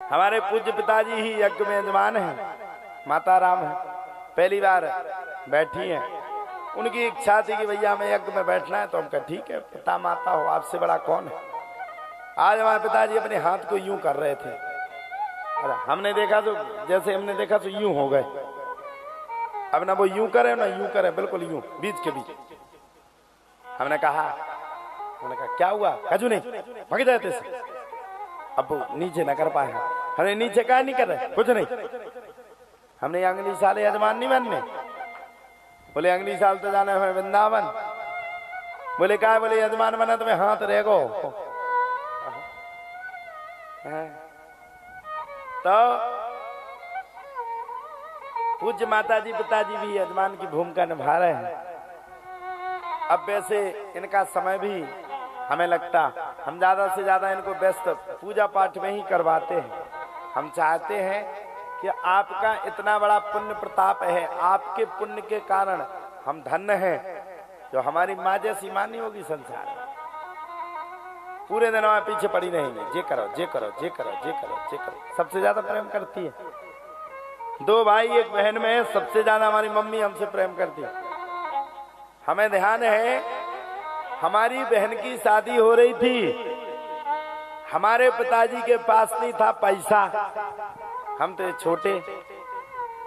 हमारे पूज्य पिताजी ही यज्ञ में यजमान हैं, माता राम है, पहली बार बैठी हैं। उनकी इच्छा थी कि भैया हमें यज्ञ में बैठना है, तो हम कहा ठीक है, पिता माता हो, आपसे बड़ा कौन है। आज हमारे पिताजी अपने हाथ को यूं कर रहे थे, अरे हमने देखा तो जैसे हमने देखा तो यूं हो गए। अब ना वो यूं करे ना यूं करे, बिल्कुल यूं बीच के बीच। हमने कहा क्या हुआ, कजू नहीं भाग जाते से। अब वो नीचे न कर पाए, हमने नीचे क्या नहीं कर रहे, कुछ नहीं, हमने अगली साल यजमान नहीं बनने। बोले अगली साल तो जाना है वृंदावन। बोले क्या है, बोले यजमान बना तुम्हें हाथ रहेगो। तो पूज्य माता जी पिताजी भी यजमान की भूमिका निभा रहे हैं। अब वैसे इनका समय भी हमें लगता, हम ज्यादा से ज्यादा इनको व्यस्त पूजा पाठ में ही करवाते हैं। हम चाहते हैं कि आपका इतना बड़ा पुण्य प्रताप है, आपके पुण्य के कारण हम धन्य हैं। जो हमारी माँ जैसी माँ नहीं होगी संसार में, पूरे दिन में पीछे पड़ी रहेंगे, जे करो जे करो जे करो जे करो जे करो। सबसे ज्यादा प्रेम करती है, दो भाई एक बहन में है, सबसे ज्यादा हमारी मम्मी हमसे प्रेम करती है। हमें ध्यान है, हमारी बहन की शादी हो रही थी, हमारे पिताजी के पास नहीं था पैसा, हम तो छोटे।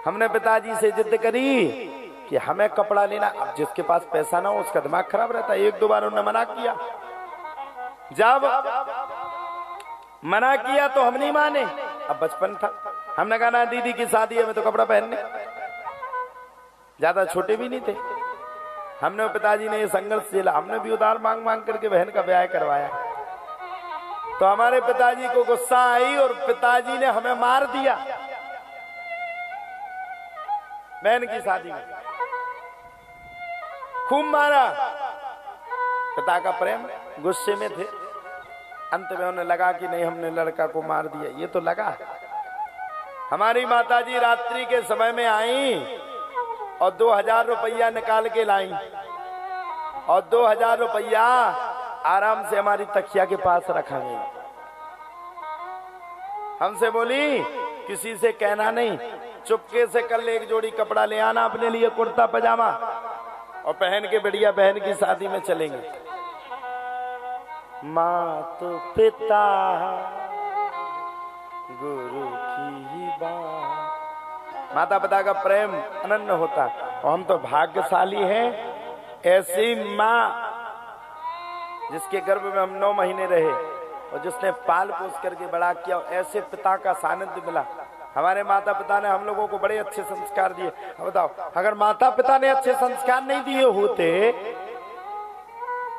हमने पिताजी से जिद करी कि हमें कपड़ा लेना। अब जिसके पास पैसा ना हो उसका दिमाग खराब रहता है। एक दो बार उन्होंने मना किया, जब मना किया तो हम नहीं माने। अब बचपन था, हमने कहा ना दीदी की शादी है, मैं तो कपड़ा पहनने, ज्यादा छोटे भी नहीं थे। हमने पिताजी ने ये संघर्ष झेला, हमने भी उधार मांग मांग करके बहन का ब्याह करवाया। तो हमारे पिताजी को गुस्सा आई और पिताजी ने हमें मार दिया बहन की शादी में, खूब मारा। पिता का प्रेम, गुस्से में थे। अंत में उन्हें लगा कि नहीं, हमने लड़का को मार दिया, ये तो लगा। हमारी माताजी रात्रि के समय में आई और 2000 रुपया निकाल के लाई, और 2000 रुपया आराम से हमारी तकिया के पास रखा गया। हमसे बोली किसी से कहना नहीं, चुपके से कल एक जोड़ी कपड़ा ले आना अपने लिए, कुर्ता पजामा, और पहन के बढ़िया बहन की शादी में चलेंगे। माँ तो पिता गुरु की बात, माता पिता का प्रेम अनन्य होता। और हम तो भाग्यशाली हैं, ऐसी माँ जिसके गर्भ में हम 9 महीने रहे और जिसने पाल पोस करके बड़ा किया, और ऐसे पिता का सानिध्य मिला। हमारे माता पिता ने हम लोगों को बड़े अच्छे संस्कार दिए। अब बताओ, अगर माता पिता ने अच्छे संस्कार नहीं दिए होते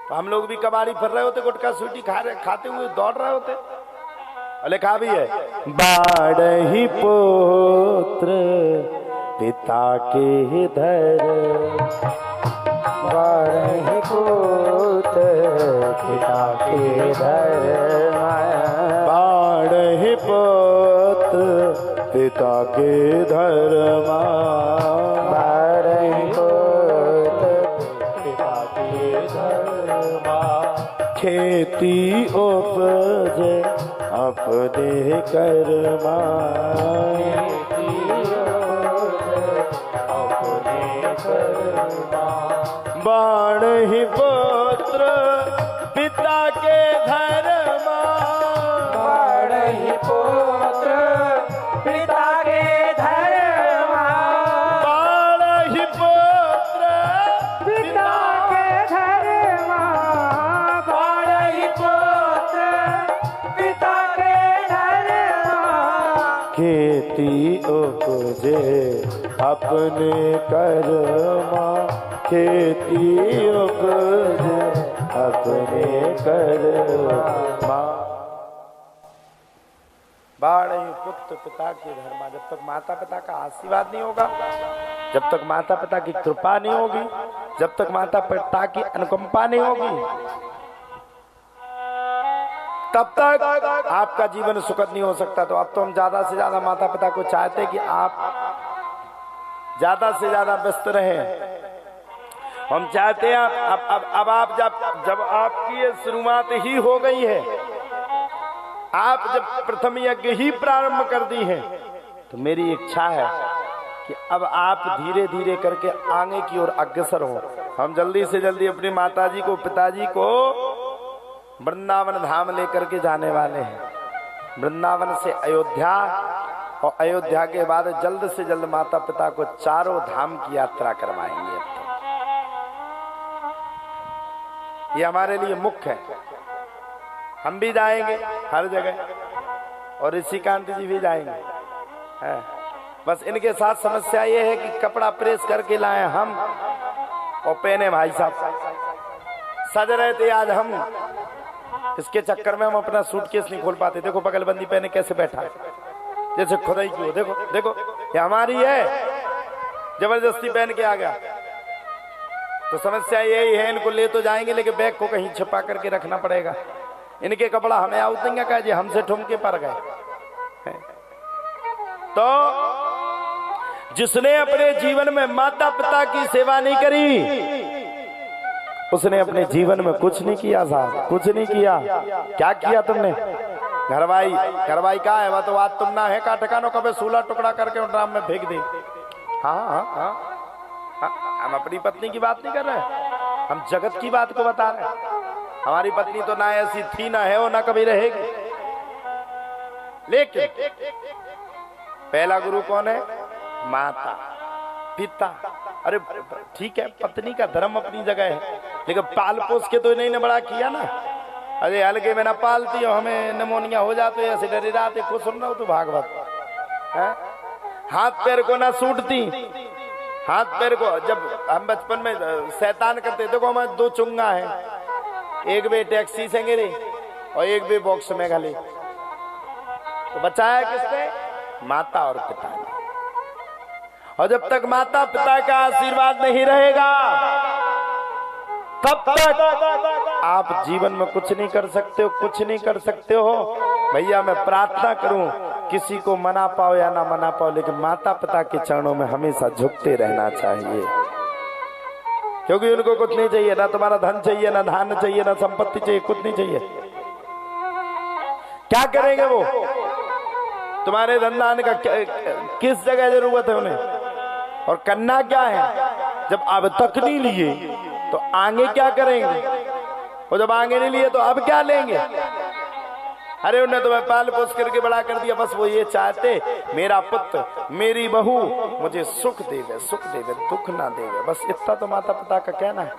तो हम लोग भी कबाड़ी फिर रहे होते, गुटखा सूटी खाते हुए दौड़ रहे होते। और लिखा भी है, बाढ़ही पुत्र पिता के धर, बाढ़ही पुत्र पिता के धर, बाढ़ही पुत्र पिता के धर्मा, बाढ़ही पुत्र पिता के धर्मा। खेती उपजे अपने कर्मा, अपने कर्मा। बाढ़ही पुत्र पिता के धर्मा, बाढ़ही पुत्र पिता के धर्मा, बाढ़ही पुत्र पिता के धर्मा, बाढ़ही पुत्र पिता के धर्मा। खेती उपजे अपने कर्मा, खेती उपजे अपने कर्मा। बाढ़ही पुत्र पिता के धर्मा। जब तक माता पिता का आशीर्वाद नहीं होगा, जब तक माता पिता की कृपा नहीं होगी, जब तक माता पिता की अनुकंपा नहीं होगी, तब तक आपका जीवन सुखद नहीं हो सकता। तो अब तो हम ज्यादा से ज्यादा माता पिता को चाहते हैं कि आप ज्यादा से ज्यादा व्यस्त रहें। हम चाहते हैं अब आप जब आपकी ये शुरुआत ही हो गई है, आप जब प्रथम यज्ञ ही प्रारंभ कर दी है तो मेरी इच्छा है कि अब आप धीरे धीरे करके आगे की ओर अग्रसर हो। हम जल्दी से जल्दी अपनी माताजी को, पिताजी को वृंदावन धाम लेकर के जाने वाले हैं। वृंदावन से अयोध्या और अयोध्या के बाद जल्द से जल्द माता पिता को चारों धाम की यात्रा करवाएंगे। ये हमारे लिए मुख्य है। हम भी जाएंगे हर जगह और ऋषिकांत जी भी जाएंगे है। बस इनके साथ समस्या ये है कि कपड़ा प्रेस करके लाए हम और पहने भाई साहब। सज रहे थे आज हम, इसके चक्कर में हम अपना सूटकेस नहीं खोल पाते। देखो पगलबंदी पहने कैसे बैठा है, जैसे खुदाई की हो। देखो देखो ये हमारी है, जबरदस्ती पहन के आ गया। तो समस्या यही है, इनको ले तो जाएंगे लेकिन बैग को कहीं छिपा करके रखना पड़ेगा। इनके कपड़ा हमें आउट देंगे कहा जी, हमसे ठुमके पर गए। तो जिसने अपने जीवन में माता पिता की सेवा नहीं करी उसने अपने जीवन में कुछ नहीं किया साहब, कुछ नहीं किया। क्या किया तुमने? घरवाई का है वह तो बात तुम ना है का ठिकानो कभी सूला टुकड़ा करके ड्राम में फेंक दी। हाँ हाँ हाँ, हम अपनी पत्नी की बात नहीं कर रहे, हम जगत की बात को बता रहे हैं। हमारी पत्नी तो ना ऐसी थी, ना है और ना कभी रहेगी। लेकिन पहला गुरु कौन है? माता पिता। अरे ठीक है, पत्नी का धर्म अपनी जगह है, लेकिन पाल पोस के तो इन्हीं ने बड़ा किया ना। अरे हल्के में ना पालती हो, हमें निमोनिया हो जाते ऐसे डरी रहते। खुद सुन रहा हो तू भागवत है? हाथ पैर को ना सूटती, हाथ पैर को। जब हम बचपन में शैतान करते, देखो हमारे दो चुंगा है, एक भी टैक्सी से गिरी और एक भी बॉक्स में गली। तो बचाया किसने? माता और पिता ने। और जब तक माता पिता का आशीर्वाद नहीं रहेगा तब तक आप जीवन में कुछ नहीं कर सकते हो, कुछ नहीं कर सकते हो। भैया मैं प्रार्थना करूं, किसी को मना पाओ या ना मना पाओ, लेकिन माता पिता के चरणों में हमेशा झुकते रहना चाहिए। क्योंकि उनको कुछ नहीं चाहिए, ना तुम्हारा धन चाहिए, ना धान चाहिए, ना संपत्ति चाहिए, कुछ नहीं चाहिए। क्या करेंगे वो? तुम्हारे धन दान का किस जगह जरूरत है उन्हें? और करना क्या है? जब अब तक नहीं लिए तो आगे क्या करेंगे? और जब आगे नहीं लिए तो अब क्या लेंगे? अरे उन्हें तो मैं पाल पोस करके बड़ा कर दिया, बस वो ये चाहते मेरा पुत्र मेरी बहू मुझे सुख देवे, सुख देवे, दुख ना देवे। बस इतना तो माता पिता का कहना है।